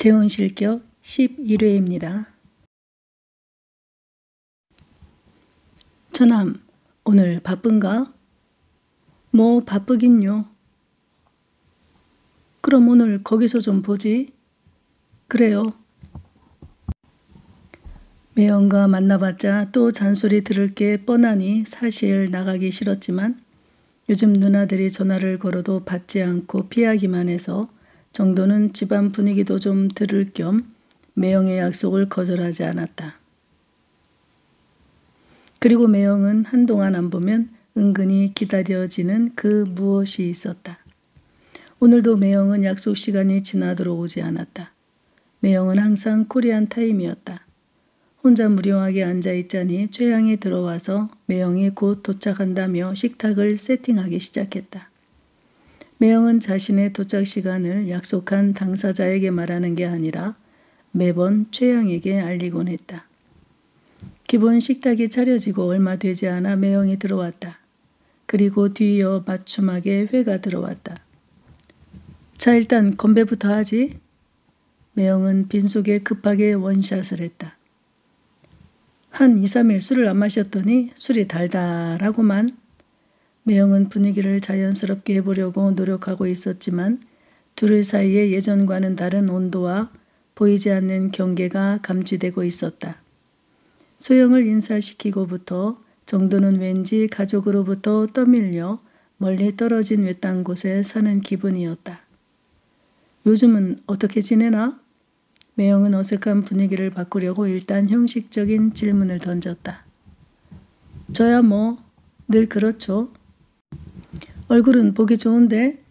재혼실격 11회입니다. 처남, 오늘 바쁜가? 뭐 바쁘긴요. 그럼 오늘 거기서 좀 보지? 그래요. 매형과 만나봤자 또 잔소리 들을 게 뻔하니 사실 나가기 싫었지만 요즘 누나들이 전화를 걸어도 받지 않고 피하기만 해서 정도는 집안 분위기도 좀 들을 겸 매형의 약속을 거절하지 않았다. 그리고 매형은 한동안 안 보면 은근히 기다려지는 그 무엇이 있었다. 오늘도 매형은 약속 시간이 지나도록 오지 않았다. 매형은 항상 코리안 타임이었다. 혼자 무료하게 앉아있자니 최양이 들어와서 매형이 곧 도착한다며 식탁을 세팅하기 시작했다. 매형은 자신의 도착 시간을 약속한 당사자에게 말하는 게 아니라 매번 최양에게 알리곤 했다. 기본 식탁이 차려지고 얼마 되지 않아 매형이 들어왔다. 그리고 뒤이어 맞춤하게 회가 들어왔다. 자, 일단 건배부터 하지. 매형은 빈속에 급하게 원샷을 했다. 한 2, 3일 술을 안 마셨더니 술이 달달하고만. 매형은 분위기를 자연스럽게 해보려고 노력하고 있었지만 둘의 사이에 예전과는 다른 온도와 보이지 않는 경계가 감지되고 있었다. 소영을 인사시키고부터 정도는 왠지 가족으로부터 떠밀려 멀리 떨어진 외딴 곳에 사는 기분이었다. 요즘은 어떻게 지내나? 매형은 어색한 분위기를 바꾸려고 일단 형식적인 질문을 던졌다. 저야 뭐 늘 그렇죠. 얼굴은 보기 좋은데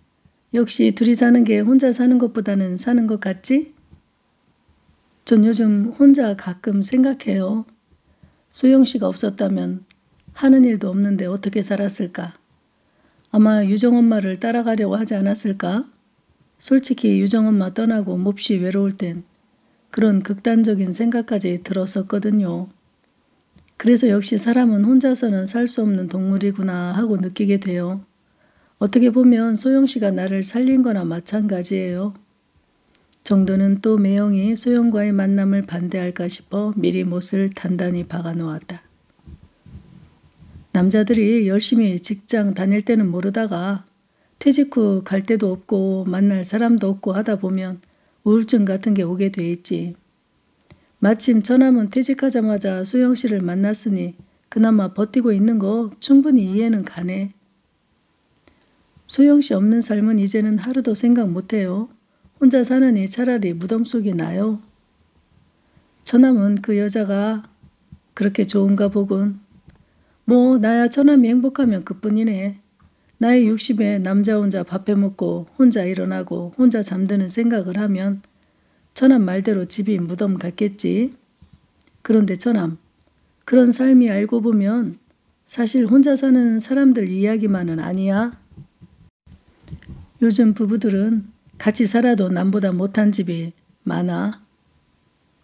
역시 둘이 사는 게 혼자 사는 것보다는 사는 것 같지? 전 요즘 혼자 가끔 생각해요. 소영 씨가 없었다면 하는 일도 없는데 어떻게 살았을까? 아마 유정 엄마를 따라가려고 하지 않았을까? 솔직히 유정 엄마 떠나고 몹시 외로울 땐 그런 극단적인 생각까지 들었었거든요. 그래서 역시 사람은 혼자서는 살 수 없는 동물이구나 하고 느끼게 돼요. 어떻게 보면 소영 씨가 나를 살린 거나 마찬가지예요. 정도는 또 매형이 소영과의 만남을 반대할까 싶어 미리 못을 단단히 박아 놓았다. 남자들이 열심히 직장 다닐 때는 모르다가 퇴직 후 갈 데도 없고 만날 사람도 없고 하다 보면 우울증 같은 게 오게 돼 있지. 마침 처남은 퇴직하자마자 소영 씨를 만났으니 그나마 버티고 있는 거 충분히 이해는 가네. 소영 씨 없는 삶은 이제는 하루도 생각 못해요. 혼자 사느니 차라리 무덤 속이 나요. 처남은 그 여자가 그렇게 좋은가 보군. 뭐 나야 처남이 행복하면 그뿐이네. 나이 60에 남자 혼자 밥 해먹고 혼자 일어나고 혼자 잠드는 생각을 하면 처남 말대로 집이 무덤 같겠지. 그런데 처남, 그런 삶이 알고 보면 사실 혼자 사는 사람들 이야기만은 아니야. 요즘 부부들은 같이 살아도 남보다 못한 집이 많아.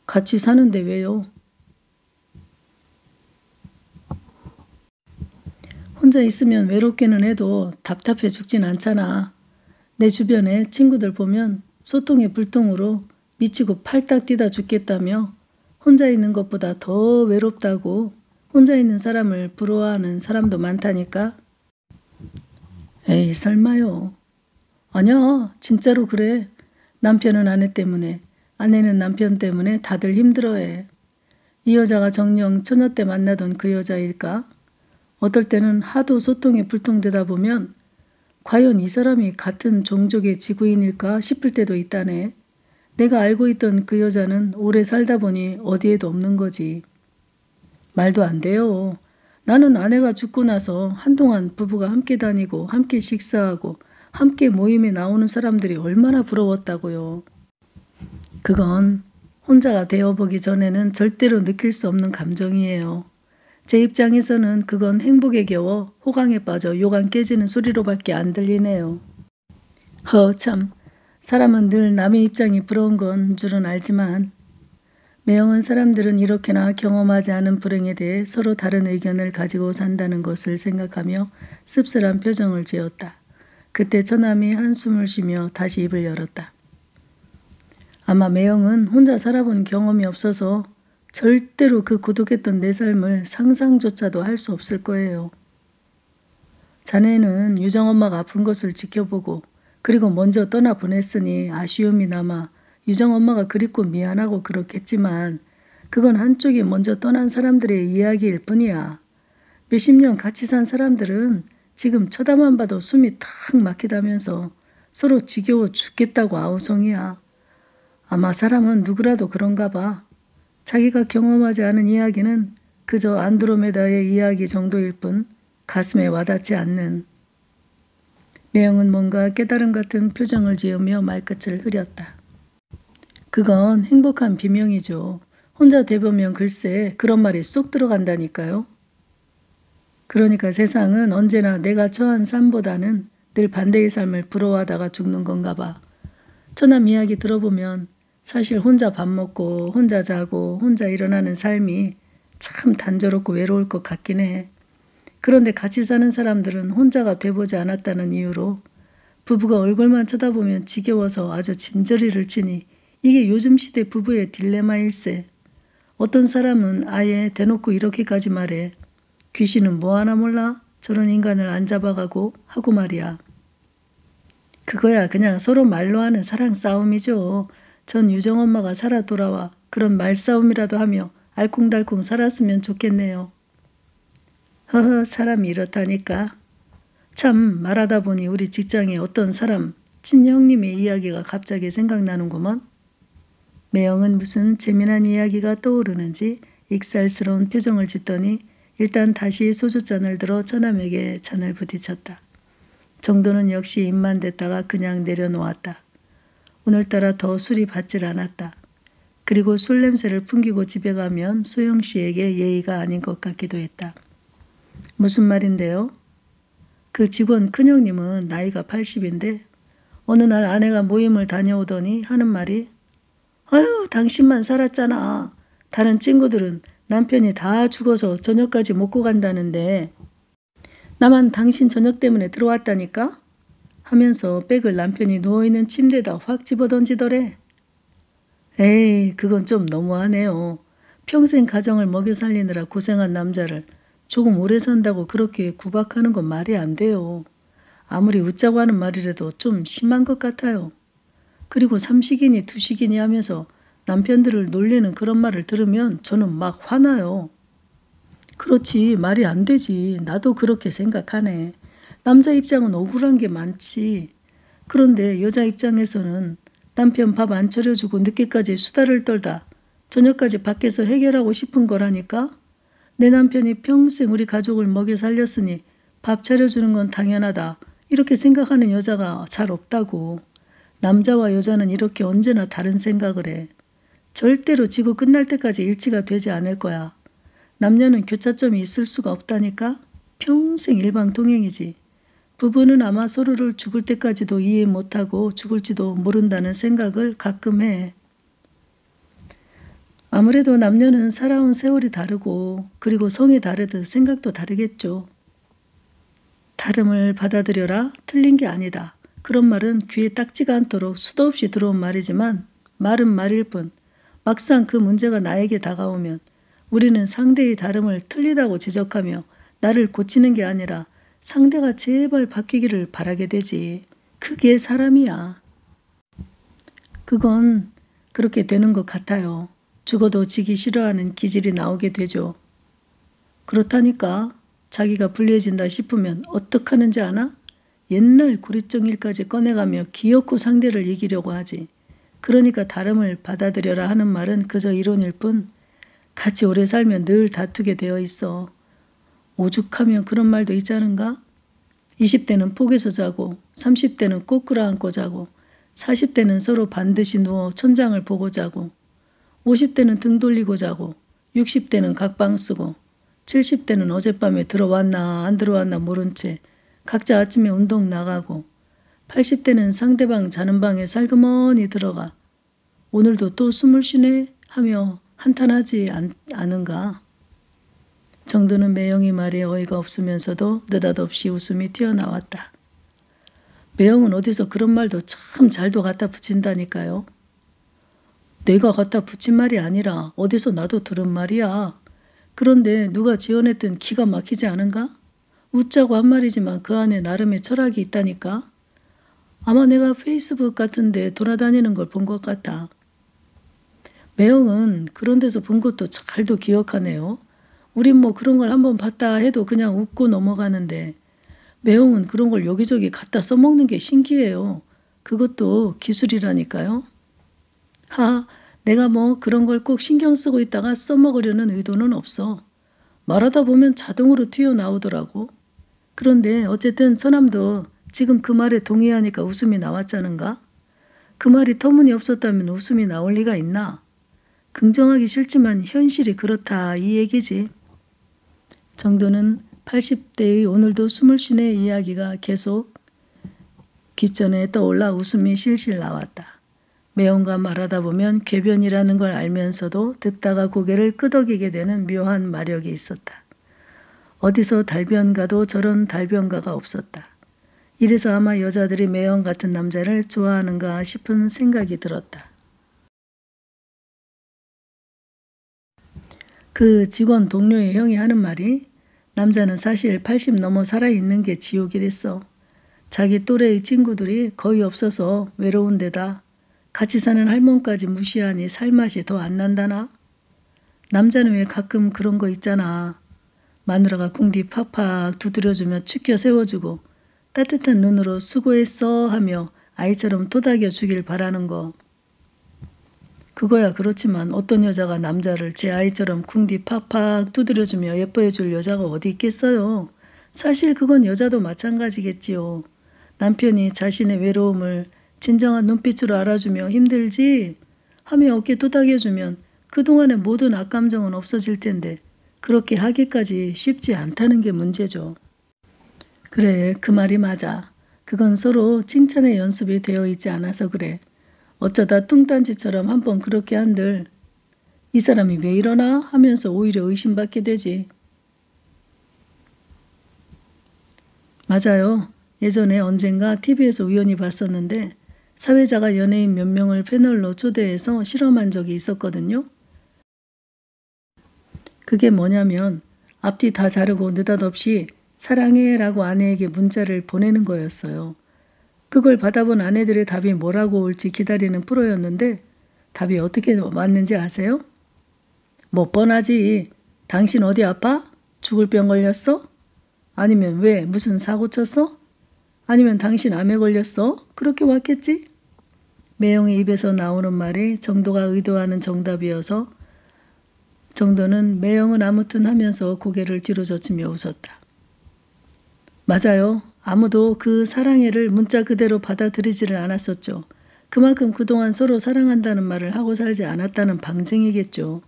같이 사는데 왜요? 혼자 있으면 외롭기는 해도 답답해 죽진 않잖아. 내 주변에 친구들 보면 소통의 불통으로 미치고 팔딱 뛰다 죽겠다며 혼자 있는 것보다 더 외롭다고 혼자 있는 사람을 부러워하는 사람도 많다니까. 에이, 설마요. 아니야, 진짜로 그래. 남편은 아내 때문에, 아내는 남편 때문에 다들 힘들어해. 이 여자가 정녕 처녀 때 만나던 그 여자일까? 어떨 때는 하도 소통이 불통되다 보면 과연 이 사람이 같은 종족의 지구인일까 싶을 때도 있다네. 내가 알고 있던 그 여자는 오래 살다 보니 어디에도 없는 거지. 말도 안 돼요. 나는 아내가 죽고 나서 한동안 부부가 함께 다니고 함께 식사하고 함께 모임에 나오는 사람들이 얼마나 부러웠다고요. 그건 혼자가 되어보기 전에는 절대로 느낄 수 없는 감정이에요. 제 입장에서는 그건 행복에 겨워 호강에 빠져 요강 깨지는 소리로밖에 안 들리네요. 참, 사람은 늘 남의 입장이 부러운 건 줄은 알지만 매형은 사람들은 이렇게나 경험하지 않은 불행에 대해 서로 다른 의견을 가지고 산다는 것을 생각하며 씁쓸한 표정을 지었다. 그때 처남이 한숨을 쉬며 다시 입을 열었다. 아마 매형은 혼자 살아본 경험이 없어서 절대로 그 고독했던 내 삶을 상상조차도 할 수 없을 거예요. 자네는 유정엄마가 아픈 것을 지켜보고 그리고 먼저 떠나보냈으니 아쉬움이 남아 유정엄마가 그립고 미안하고 그렇겠지만 그건 한쪽이 먼저 떠난 사람들의 이야기일 뿐이야. 몇십 년 같이 산 사람들은 지금 쳐다만 봐도 숨이 탁 막히다면서 서로 지겨워 죽겠다고 아우성이야. 아마 사람은 누구라도 그런가 봐. 자기가 경험하지 않은 이야기는 그저 안드로메다의 이야기 정도일 뿐 가슴에 와닿지 않는. 매형은 뭔가 깨달음 같은 표정을 지으며 말끝을 흐렸다. 그건 행복한 비명이죠. 혼자 대보면 글쎄 그런 말이 쏙 들어간다니까요. 그러니까 세상은 언제나 내가 처한 삶보다는 늘 반대의 삶을 부러워하다가 죽는 건가 봐. 처남 이야기 들어보면 사실 혼자 밥 먹고 혼자 자고 혼자 일어나는 삶이 참 단조롭고 외로울 것 같긴 해. 그런데 같이 사는 사람들은 혼자가 돼보지 않았다는 이유로 부부가 얼굴만 쳐다보면 지겨워서 아주 진저리를 치니 이게 요즘 시대 부부의 딜레마일세. 어떤 사람은 아예 대놓고 이렇게까지 말해. 귀신은 뭐 하나 몰라? 저런 인간을 안 잡아가고 하고 말이야. 그거야 그냥 서로 말로 하는 사랑 싸움이죠. 전 유정엄마가 살아 돌아와 그런 말싸움이라도 하며 알콩달콩 살았으면 좋겠네요. 허허 사람이 이렇다니까. 참 말하다 보니 우리 직장에 어떤 사람 친형님의 이야기가 갑자기 생각나는구먼. 매형은 무슨 재미난 이야기가 떠오르는지 익살스러운 표정을 짓더니 일단 다시 소주잔을 들어 처남에게 잔을 부딪혔다. 정도는 역시 입만 댔다가 그냥 내려놓았다. 오늘따라 더 술이 받질 않았다. 그리고 술 냄새를 풍기고 집에 가면 소영씨에게 예의가 아닌 것 같기도 했다. 무슨 말인데요? 그 직원 큰형님은 나이가 80인데 어느 날 아내가 모임을 다녀오더니 하는 말이 아유 당신만 살았잖아. 다른 친구들은 남편이 다 죽어서 저녁까지 먹고 간다는데 나만 당신 저녁 때문에 들어왔다니까? 하면서 백을 남편이 누워있는 침대에다 확 집어던지더래. 에이 그건 좀 너무하네요. 평생 가정을 먹여 살리느라 고생한 남자를 조금 오래 산다고 그렇게 구박하는 건 말이 안 돼요. 아무리 웃자고 하는 말이라도 좀 심한 것 같아요. 그리고 삼식이니 두식이니 하면서 남편들을 놀리는 그런 말을 들으면 저는 막 화나요. 그렇지 말이 안 되지. 나도 그렇게 생각하네. 남자 입장은 억울한 게 많지. 그런데 여자 입장에서는 남편 밥 안 차려주고 늦게까지 수다를 떨다 저녁까지 밖에서 해결하고 싶은 거라니까. 내 남편이 평생 우리 가족을 먹여 살렸으니 밥 차려주는 건 당연하다. 이렇게 생각하는 여자가 잘 없다고. 남자와 여자는 이렇게 언제나 다른 생각을 해. 절대로 지구 끝날 때까지 일치가 되지 않을 거야. 남녀는 교차점이 있을 수가 없다니까. 평생 일방통행이지. 부부는 아마 서로를 죽을 때까지도 이해 못하고 죽을지도 모른다는 생각을 가끔 해. 아무래도 남녀는 살아온 세월이 다르고 그리고 성이 다르듯 생각도 다르겠죠. 다름을 받아들여라. 틀린 게 아니다. 그런 말은 귀에 딱지가 않도록 수도 없이 들어온 말이지만 말은 말일 뿐 막상 그 문제가 나에게 다가오면 우리는 상대의 다름을 틀리다고 지적하며 나를 고치는 게 아니라 상대가 제발 바뀌기를 바라게 되지. 그게 사람이야. 그건 그렇게 되는 것 같아요. 죽어도 지기 싫어하는 기질이 나오게 되죠. 그렇다니까. 자기가 불리해진다 싶으면 어떡하는지 아나? 옛날 고리정일까지 꺼내가며 기어코 상대를 이기려고 하지. 그러니까 다름을 받아들여라 하는 말은 그저 이론일 뿐 같이 오래 살면 늘 다투게 되어 있어. 오죽하면 그런 말도 있지 않은가? 20대는 폭에서 자고 30대는 꼭 끌어안고 자고 40대는 서로 반드시 누워 천장을 보고 자고 50대는 등 돌리고 자고 60대는 각방 쓰고 70대는 어젯밤에 들어왔나 안 들어왔나 모른 채 각자 아침에 운동 나가고 80대는 상대방 자는 방에 살그머니 들어가 오늘도 또 숨을 쉬네 하며 한탄하지 않은가. 정도는 매형이 말에 어이가 없으면서도 느닷없이 웃음이 튀어나왔다. 매형은 어디서 그런 말도 참 잘도 갖다 붙인다니까요. 내가 갖다 붙인 말이 아니라 어디서 나도 들은 말이야. 그런데 누가 지어냈든 기가 막히지 않은가? 웃자고 한 말이지만 그 안에 나름의 철학이 있다니까. 아마 내가 페이스북 같은 데 돌아다니는 걸 본 것 같아. 매형은 그런 데서 본 것도 잘도 기억하네요. 우린 뭐 그런 걸 한번 봤다 해도 그냥 웃고 넘어가는데 매형은 그런 걸 여기저기 갖다 써먹는 게 신기해요. 그것도 기술이라니까요. 내가 뭐 그런 걸 꼭 신경 쓰고 있다가 써먹으려는 의도는 없어. 말하다 보면 자동으로 튀어나오더라고. 그런데 어쨌든 처남도 지금 그 말에 동의하니까 웃음이 나왔자는가? 그 말이 터무니없었다면 웃음이 나올 리가 있나? 긍정하기 싫지만 현실이 그렇다 이 얘기지. 정도는 80대의 오늘도 숨을 쉬네 이야기가 계속 귓전에 떠올라 웃음이 실실 나왔다. 매형과 말하다 보면 궤변이라는 걸 알면서도 듣다가 고개를 끄덕이게 되는 묘한 마력이 있었다. 어디서 달변가도 저런 달변가가 없었다. 이래서 아마 여자들이 매형 같은 남자를 좋아하는가 싶은 생각이 들었다. 그 직원 동료의 형이 하는 말이 남자는 사실 80 넘어 살아있는 게 지옥이랬어. 자기 또래의 친구들이 거의 없어서 외로운 데다 같이 사는 할멈까지 무시하니 살맛이 더 안 난다나? 남자는 왜 가끔 그런 거 있잖아. 마누라가 궁디 팍팍 두드려주며 치켜 세워주고 따뜻한 눈으로 수고했어 하며 아이처럼 토닥여 주길 바라는 거. 그거야 그렇지만 어떤 여자가 남자를 제 아이처럼 궁디 팍팍 두드려주며 예뻐해줄 여자가 어디 있겠어요. 사실 그건 여자도 마찬가지겠지요. 남편이 자신의 외로움을 진정한 눈빛으로 알아주며 힘들지 하며 어깨 토닥여주면 그동안의 모든 악감정은 없어질 텐데 그렇게 하기까지 쉽지 않다는 게 문제죠. 그래, 그 말이 맞아. 그건 서로 칭찬의 연습이 되어 있지 않아서 그래. 어쩌다 뚱딴지처럼 한번 그렇게 한들 이 사람이 왜 이러나 하면서 오히려 의심받게 되지. 맞아요. 예전에 언젠가 TV에서 우연히 봤었는데 사회자가 연예인 몇 명을 패널로 초대해서 실험한 적이 있었거든요. 그게 뭐냐면 앞뒤 다 자르고 느닷없이 사랑해 라고 아내에게 문자를 보내는 거였어요. 그걸 받아본 아내들의 답이 뭐라고 올지 기다리는 프로였는데 답이 어떻게 왔는지 아세요? 뭐 뻔하지. 당신 어디 아파? 죽을 병 걸렸어? 아니면 왜 무슨 사고 쳤어? 아니면 당신 암에 걸렸어? 그렇게 왔겠지? 매형의 입에서 나오는 말이 정도가 의도하는 정답이어서 정도는 매형은 아무튼 하면서 고개를 뒤로 젖히며 웃었다. 맞아요. 아무도 그 사랑해를 문자 그대로 받아들이지를 않았었죠. 그만큼 그동안 서로 사랑한다는 말을 하고 살지 않았다는 방증이겠죠.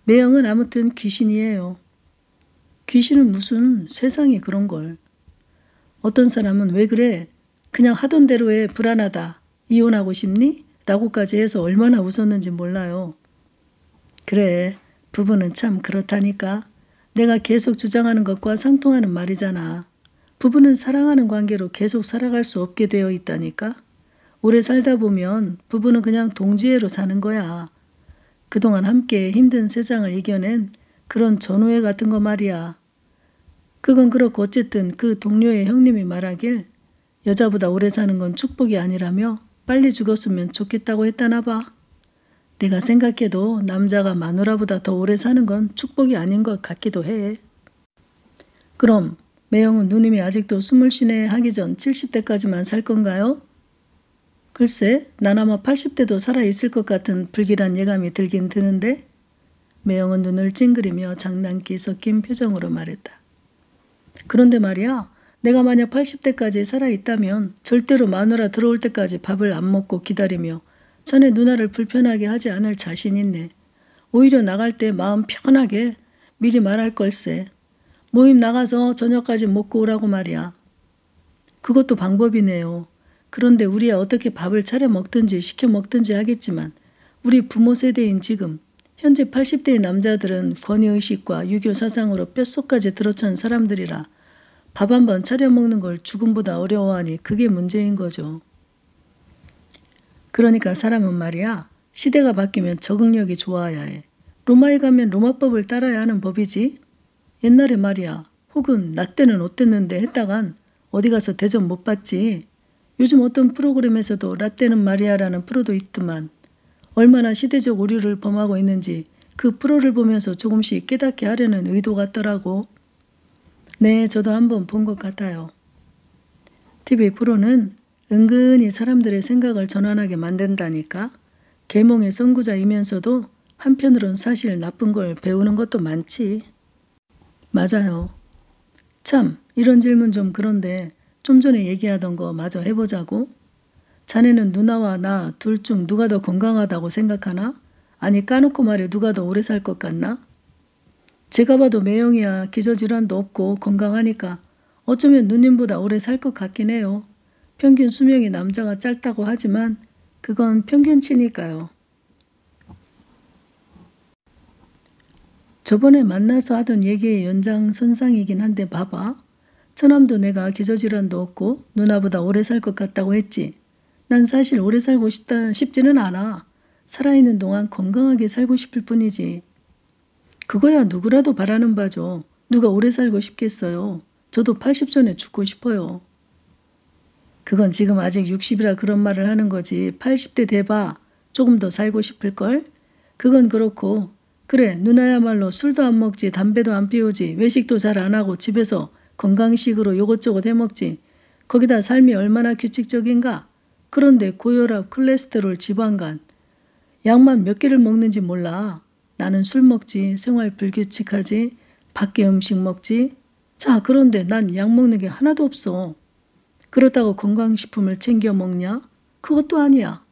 매형은 아무튼 귀신이에요. 귀신은 무슨 세상에 그런 걸. 어떤 사람은 왜 그래? 그냥 하던 대로 해. 불안하다. 이혼하고 싶니? 라고까지 해서 얼마나 웃었는지 몰라요. 그래. 부부는 참 그렇다니까. 내가 계속 주장하는 것과 상통하는 말이잖아. 부부는 사랑하는 관계로 계속 살아갈 수 없게 되어 있다니까. 오래 살다 보면 부부는 그냥 동지애로 사는 거야. 그동안 함께 힘든 세상을 이겨낸 그런 전우애 같은 거 말이야. 그건 그렇고 어쨌든 그 동료의 형님이 말하길 여자보다 오래 사는 건 축복이 아니라며 빨리 죽었으면 좋겠다고 했다나 봐. 내가 생각해도 남자가 마누라보다 더 오래 사는 건 축복이 아닌 것 같기도 해. 그럼 매형은 누님이 아직도 숨을 쉬네 하기 전 70대까지만 살 건가요? 글쎄, 난 아마 80대도 살아있을 것 같은 불길한 예감이 들긴 드는데 매형은 눈을 찡그리며 장난기 섞인 표정으로 말했다. 그런데 말이야, 내가 만약 80대까지 살아있다면 절대로 마누라 들어올 때까지 밥을 안 먹고 기다리며 전에 누나를 불편하게 하지 않을 자신 있네. 오히려 나갈 때 마음 편하게 미리 말할 걸세. 모임 나가서 저녁까지 먹고 오라고 말이야. 그것도 방법이네요. 그런데 우리야 어떻게 밥을 차려 먹든지 시켜 먹든지 하겠지만 우리 부모 세대인 지금 현재 80대의 남자들은 권위의식과 유교 사상으로 뼛속까지 들어찬 사람들이라 밥 한 번 차려 먹는 걸 죽음보다 어려워하니 그게 문제인 거죠. 그러니까 사람은 말이야 시대가 바뀌면 적응력이 좋아야 해. 로마에 가면 로마법을 따라야 하는 법이지. 옛날에 말이야. 혹은 나 때는 어땠는데 했다간 어디 가서 대접 못 받지. 요즘 어떤 프로그램에서도 라떼는 말이야라는 프로도 있더만. 얼마나 시대적 오류를 범하고 있는지 그 프로를 보면서 조금씩 깨닫게 하려는 의도 같더라고. 네, 저도 한번 본 것 같아요. TV 프로는 은근히 사람들의 생각을 전환하게 만든다니까. 계몽의 선구자이면서도 한편으론 사실 나쁜 걸 배우는 것도 많지. 맞아요. 참, 이런 질문 좀 그런데 좀 전에 얘기하던 거 마저 해보자고. 자네는 누나와 나 둘 중 누가 더 건강하다고 생각하나? 아니 까놓고 말해 누가 더 오래 살 것 같나? 제가 봐도 매형이야 기저질환도 없고 건강하니까 어쩌면 누님보다 오래 살 것 같긴 해요. 평균 수명이 남자가 짧다고 하지만 그건 평균치니까요. 저번에 만나서 하던 얘기의 연장선상이긴 한데 봐봐. 처남도 내가 기저질환도 없고 누나보다 오래 살 것 같다고 했지. 난 사실 오래 살고 싶지는 않아. 살아있는 동안 건강하게 살고 싶을 뿐이지. 그거야 누구라도 바라는 바죠. 누가 오래 살고 싶겠어요. 저도 80 전에 죽고 싶어요. 그건 지금 아직 60이라 그런 말을 하는 거지. 80대 돼봐. 조금 더 살고 싶을걸? 그건 그렇고 그래 누나야말로 술도 안 먹지 담배도 안 피우지 외식도 잘 안 하고 집에서 건강식으로 요것저것 해먹지. 거기다 삶이 얼마나 규칙적인가? 그런데 고혈압, 콜레스테롤, 지방간 약만 몇 개를 먹는지 몰라. 나는 술 먹지, 생활 불규칙하지, 밖에 음식 먹지. 자, 그런데 난 약 먹는 게 하나도 없어. 그렇다고 건강식품을 챙겨 먹냐? 그것도 아니야.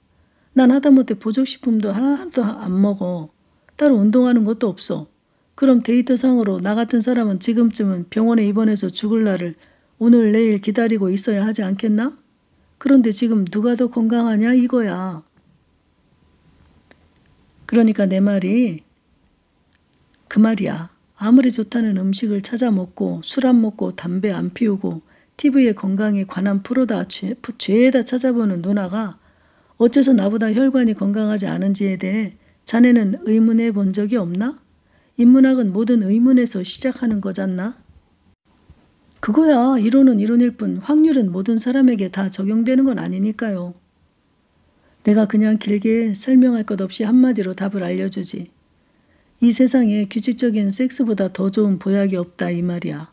난 하다못해 보조식품도 하나도 안 먹어. 따로 운동하는 것도 없어. 그럼 데이터상으로 나 같은 사람은 지금쯤은 병원에 입원해서 죽을 날을 오늘 내일 기다리고 있어야 하지 않겠나? 그런데 지금 누가 더 건강하냐 이거야. 그러니까 내 말이 그 말이야. 아무리 좋다는 음식을 찾아 먹고 술 안 먹고 담배 안 피우고 TV에 건강에 관한 프로다 죄에다 찾아보는 누나가 어째서 나보다 혈관이 건강하지 않은지에 대해 자네는 의문해 본 적이 없나? 인문학은 모든 의문에서 시작하는 거잖나? 그거야 이론은 이론일 뿐 확률은 모든 사람에게 다 적용되는 건 아니니까요. 내가 그냥 길게 설명할 것 없이 한마디로 답을 알려주지. 이 세상에 규칙적인 섹스보다 더 좋은 보약이 없다 이 말이야.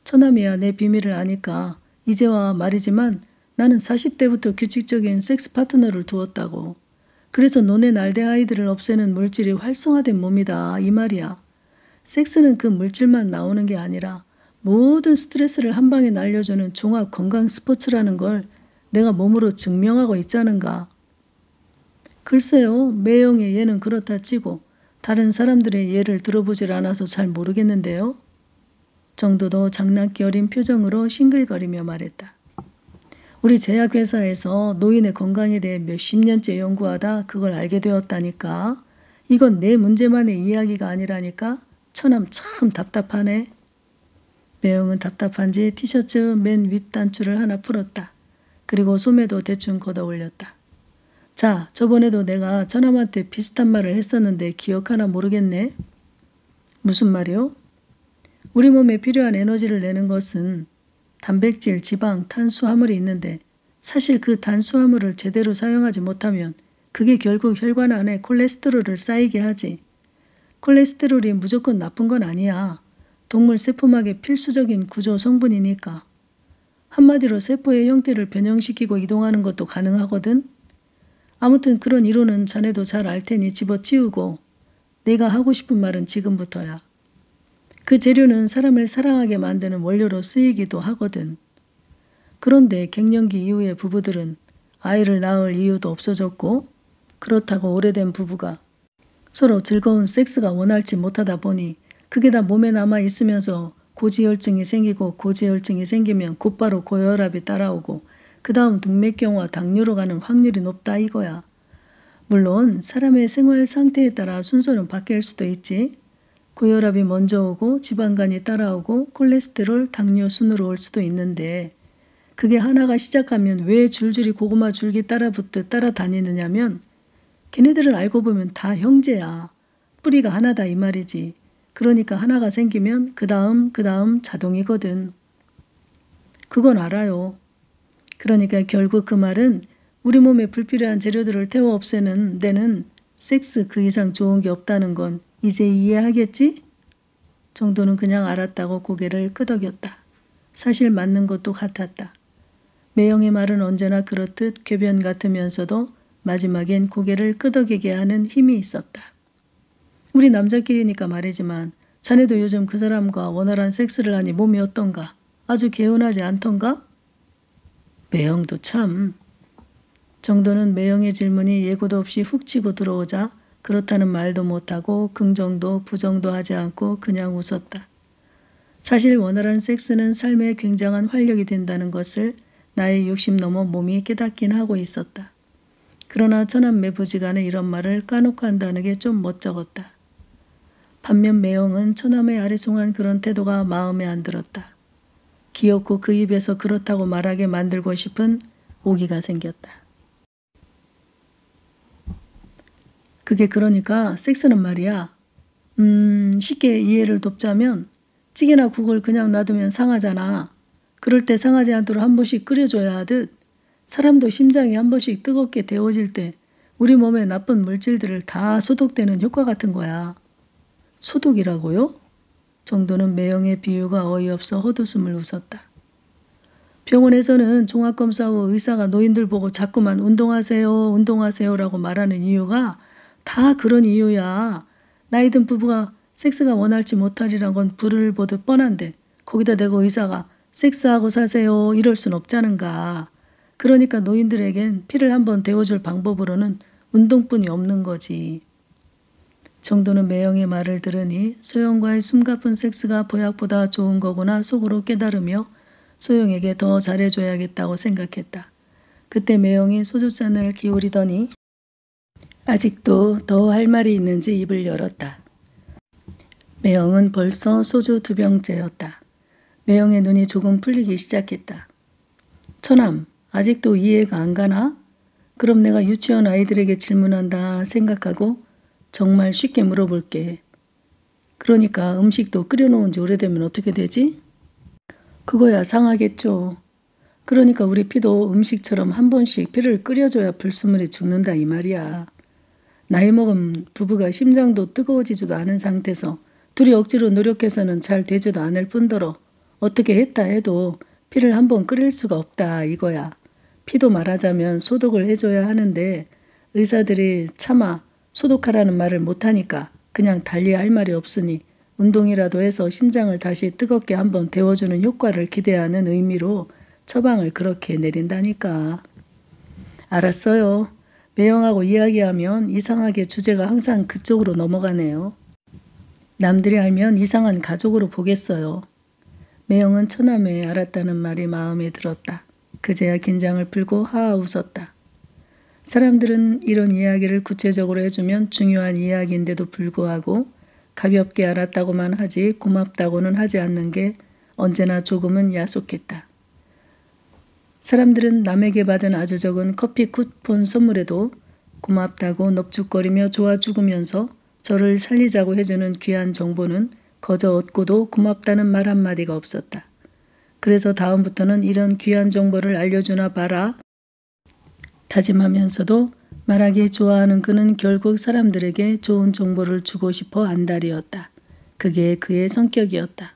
처남이야 내 비밀을 아니까 이제와 말이지만 나는 40대부터 규칙적인 섹스 파트너를 두었다고. 그래서 너네 날대아이들을 없애는 물질이 활성화된 몸이다 이 말이야. 섹스는 그 물질만 나오는 게 아니라 모든 스트레스를 한 방에 날려주는 종합 건강 스포츠라는 걸 내가 몸으로 증명하고 있자는가. 글쎄요. 매형의 예는 그렇다 치고 다른 사람들의 예를 들어보질 않아서 잘 모르겠는데요. 정도도 장난기 어린 표정으로 싱글거리며 말했다. 우리 제약회사에서 노인의 건강에 대해 몇십 년째 연구하다 그걸 알게 되었다니까. 이건 내 문제만의 이야기가 아니라니까. 처남 참 답답하네. 매형은 답답한지 티셔츠 맨 윗단추를 하나 풀었다. 그리고 소매도 대충 걷어 올렸다. 자, 저번에도 내가 처남한테 비슷한 말을 했었는데 기억하나 모르겠네. 무슨 말이요? 우리 몸에 필요한 에너지를 내는 것은 단백질, 지방, 탄수화물이 있는데 사실 그 탄수화물을 제대로 사용하지 못하면 그게 결국 혈관 안에 콜레스테롤을 쌓이게 하지. 콜레스테롤이 무조건 나쁜 건 아니야. 동물 세포막의 필수적인 구조 성분이니까. 한마디로 세포의 형태를 변형시키고 이동하는 것도 가능하거든. 아무튼 그런 이론은 자네도 잘 알 테니 집어치우고 내가 하고 싶은 말은 지금부터야. 그 재료는 사람을 사랑하게 만드는 원료로 쓰이기도 하거든. 그런데 갱년기 이후의 부부들은 아이를 낳을 이유도 없어졌고 그렇다고 오래된 부부가 서로 즐거운 섹스가 원활치 못하다 보니 그게 다 몸에 남아 있으면서 고지혈증이 생기고 고지혈증이 생기면 곧바로 고혈압이 따라오고 그 다음 동맥경화 당뇨로 가는 확률이 높다 이거야. 물론 사람의 생활 상태에 따라 순서는 바뀔 수도 있지. 고혈압이 먼저 오고 지방간이 따라오고 콜레스테롤, 당뇨 순으로 올 수도 있는데 그게 하나가 시작하면 왜 줄줄이 고구마 줄기 따라붙듯 따라다니느냐면 걔네들은 알고 보면 다 형제야. 뿌리가 하나다 이 말이지. 그러니까 하나가 생기면 그 다음 자동이거든. 그건 알아요. 그러니까 결국 그 말은 우리 몸에 불필요한 재료들을 태워 없애는 데는 섹스 그 이상 좋은 게 없다는 건 이제 이해하겠지? 정도는 그냥 알았다고 고개를 끄덕였다. 사실 맞는 것도 같았다. 매형의 말은 언제나 그렇듯 궤변 같으면서도 마지막엔 고개를 끄덕이게 하는 힘이 있었다. 우리 남자끼리니까 말이지만 자네도 요즘 그 사람과 원활한 섹스를 하니 몸이 어떤가? 아주 개운하지 않던가? 매형도 참. 정도는 매형의 질문이 예고도 없이 훅 치고 들어오자 그렇다는 말도 못하고 긍정도 부정도 하지 않고 그냥 웃었다. 사실 원활한 섹스는 삶에 굉장한 활력이 된다는 것을 나의 욕심 넘어 몸이 깨닫긴 하고 있었다. 그러나 처남매부지간에 이런 말을 까놓고 한다는 게 좀 멋쩍었다. 반면 매형은 처남의 아리송한 그런 태도가 마음에 안 들었다. 기어코 그 입에서 그렇다고 말하게 만들고 싶은 오기가 생겼다. 그게 그러니까 섹스는 말이야. 쉽게 이해를 돕자면 찌개나 국을 그냥 놔두면 상하잖아. 그럴 때 상하지 않도록 한 번씩 끓여줘야 하듯 사람도 심장이 한 번씩 뜨겁게 데워질 때 우리 몸에 나쁜 물질들을 다 소독되는 효과 같은 거야. 소독이라고요? 정도는 매형의 비유가 어이없어 헛웃음을 웃었다. 병원에서는 종합검사 후 의사가 노인들 보고 자꾸만 운동하세요라고 말하는 이유가 다 그런 이유야. 나이 든 부부가 섹스가 원활치 못하리란 건 불을 보듯 뻔한데 거기다 대고 의사가 섹스하고 사세요 이럴 순 없자는가. 그러니까 노인들에겐 피를 한번 데워줄 방법으로는 운동뿐이 없는 거지. 정도는 매형의 말을 들으니 소영과의 숨가쁜 섹스가 보약보다 좋은 거구나 속으로 깨달으며 소영에게 더 잘해줘야겠다고 생각했다. 그때 매형이 소주잔을 기울이더니 아직도 더 할 말이 있는지 입을 열었다. 매형은 벌써 소주 2병째였다. 매형의 눈이 조금 풀리기 시작했다. 처남, 아직도 이해가 안 가나? 그럼 내가 유치원 아이들에게 질문한다 생각하고 정말 쉽게 물어볼게. 그러니까 음식도 끓여놓은 지 오래되면 어떻게 되지? 그거야 상하겠죠. 그러니까 우리 피도 음식처럼 한 번씩 피를 끓여줘야 불순물이 죽는다 이 말이야. 나이 먹은 부부가 심장도 뜨거워지지도 않은 상태에서 둘이 억지로 노력해서는 잘 되지도 않을 뿐더러 어떻게 했다 해도 피를 한번 끓일 수가 없다 이거야. 피도 말하자면 소독을 해줘야 하는데 의사들이 차마 소독하라는 말을 못하니까 그냥 달리 할 말이 없으니 운동이라도 해서 심장을 다시 뜨겁게 한번 데워주는 효과를 기대하는 의미로 처방을 그렇게 내린다니까. 알았어요. 매형하고 이야기하면 이상하게 주제가 항상 그쪽으로 넘어가네요. 남들이 알면 이상한 가족으로 보겠어요. 매형은 처남에 알았다는 말이 마음에 들었다. 그제야 긴장을 풀고 하하 웃었다. 사람들은 이런 이야기를 구체적으로 해주면 중요한 이야기인데도 불구하고 가볍게 알았다고만 하지 고맙다고는 하지 않는 게 언제나 조금은 야속했다. 사람들은 남에게 받은 아주 적은 커피 쿠폰 선물에도 고맙다고 넙죽거리며 좋아 죽으면서 저를 살리자고 해주는 귀한 정보는 거저 얻고도 고맙다는 말 한마디가 없었다. 그래서 다음부터는 이런 귀한 정보를 알려주나 봐라 다짐하면서도 말하기 좋아하는 그는 결국 사람들에게 좋은 정보를 주고 싶어 안달이었다. 그게 그의 성격이었다.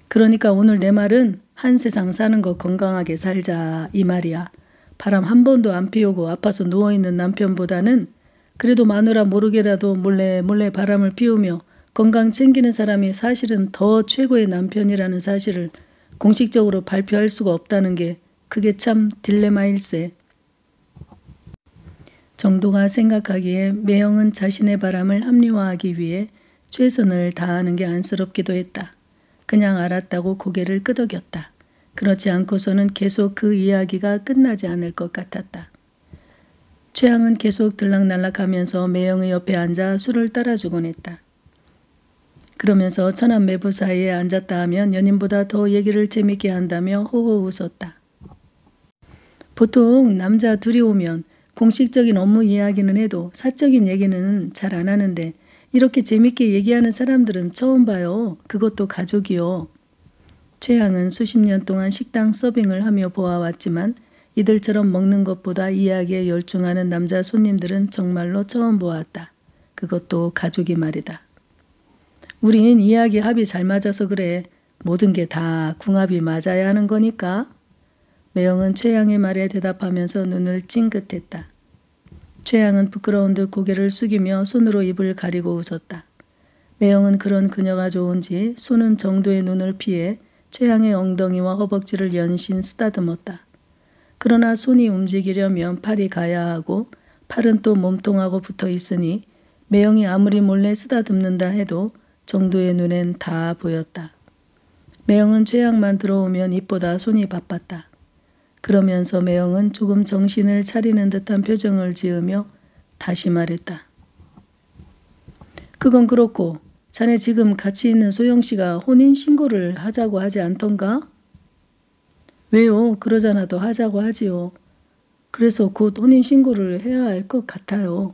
그러니까 오늘 내 말은 한 세상 사는 거 건강하게 살자 이 말이야. 바람 한 번도 안 피우고 아파서 누워있는 남편보다는 그래도 마누라 모르게라도 몰래 바람을 피우며 건강 챙기는 사람이 사실은 더 최고의 남편이라는 사실을 공식적으로 발표할 수가 없다는 게 그게 참 딜레마일세. 정도가 생각하기에 매형은 자신의 바람을 합리화하기 위해 최선을 다하는 게 안쓰럽기도 했다. 그냥 알았다고 고개를 끄덕였다. 그렇지 않고서는 계속 그 이야기가 끝나지 않을 것 같았다. 최양은 계속 들락날락하면서 매형의 옆에 앉아 술을 따라주곤 했다. 그러면서 처남 매부 사이에 앉았다 하면 연인보다 더 얘기를 재밌게 한다며 호호 웃었다. 보통 남자 둘이 오면 공식적인 업무 이야기는 해도 사적인 얘기는 잘 안 하는데 이렇게 재밌게 얘기하는 사람들은 처음 봐요. 그것도 가족이요. 최양은 수십 년 동안 식당 서빙을 하며 보아왔지만 이들처럼 먹는 것보다 이야기에 열중하는 남자 손님들은 정말로 처음 보았다. 그것도 가족이 말이다. 우린 이야기 합이 잘 맞아서 그래. 모든 게 다 궁합이 맞아야 하는 거니까. 매형은 최양의 말에 대답하면서 눈을 찡긋했다. 최양은 부끄러운 듯 고개를 숙이며 손으로 입을 가리고 웃었다. 매형은 그런 그녀가 좋은지 손은 정도의 눈을 피해 최양의 엉덩이와 허벅지를 연신 쓰다듬었다. 그러나 손이 움직이려면 팔이 가야 하고 팔은 또 몸통하고 붙어 있으니 매형이 아무리 몰래 쓰다듬는다 해도 정도의 눈엔 다 보였다. 매형은 최양만 들어오면 입보다 손이 바빴다. 그러면서 매형은 조금 정신을 차리는 듯한 표정을 지으며 다시 말했다. 그건 그렇고 자네 지금 같이 있는 소영씨가 혼인신고를 하자고 하지 않던가? 왜요? 그러잖아도 하자고 하지요. 그래서 곧 혼인신고를 해야 할 것 같아요.